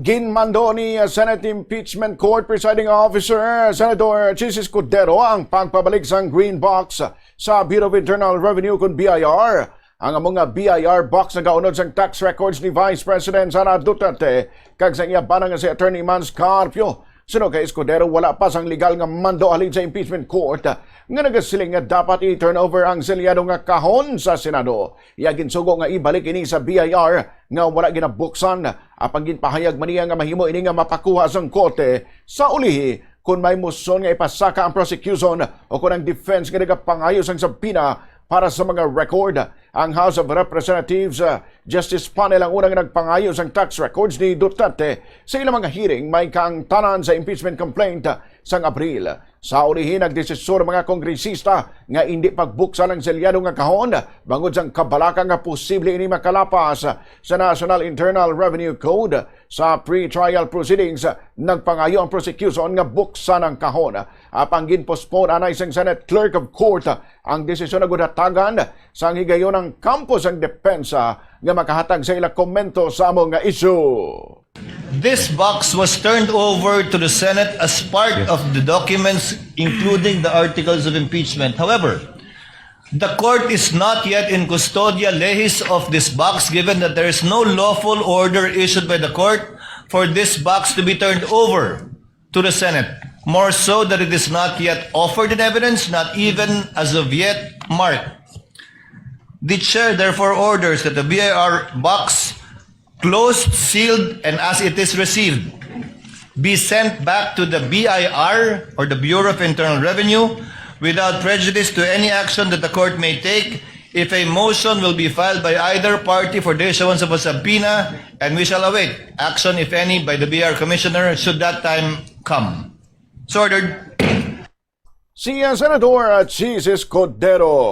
Ginmando ni Senate Impeachment Court Presiding Officer Senator Escudero ang pagpabalik sa green box sa Bureau of Internal Revenue kung BIR. Ang mga BIR box na gaunod sa tax records ni Vice President Sara Duterte kag sa iya banang si Attorney Mans Carpio. Suno kay Escudero, wala pa sang legal nga mando halin sa impeachment court nga nagasiling nga dapat i-turn over ang selyado nga kahon sa Senado. Iya ginsugo nga ibalik ini sa BIR nga wala ginabuksan apang ginpahayag maniya nga mahimo ini nga mapakuha sang korte sa ulihi kung may moson nga ipasaka ang prosecution o kung ang defense nga nagapangayo sang sabina para sa mga record. Ang House of Representatives Justice Panel ang unang nagpangayo sa tax records ni Duterte sa ilang mga hearing may kaangtanan sa impeachment complaint sang Abril. Sa ulihin, nagdesisyon mga kongresista nga hindi pagbuksan ng selyado nga kahon bangod sang kabalaka nga posible ini makalapas sa National Internal Revenue Code. Sa pre-trial proceedings, nagpangayo ang prosecution nga buksan ang kahon. Apang ginpospone anay sang Senate Clerk of Court ang desisyon na gudatagan sa higayon ng campus ang depensa nga makahatag sa ilang komento sa among nga issue. This box was turned over to the Senate as part of the documents, including the articles of impeachment. However, the court is not yet in custodia lehis of this box, given that there is no lawful order issued by the court for this box to be turned over to the Senate. More so that it is not yet offered in evidence, not even as of yet marked. The chair therefore orders that the BIR box, closed, sealed, and as it is received, be sent back to the BIR or the Bureau of Internal Revenue without prejudice to any action that the court may take if a motion will be filed by either party for the issuance of a subpoena, and we shall await action, if any, by the BIR Commissioner should that time come. So ordered. Si Senator Escudero.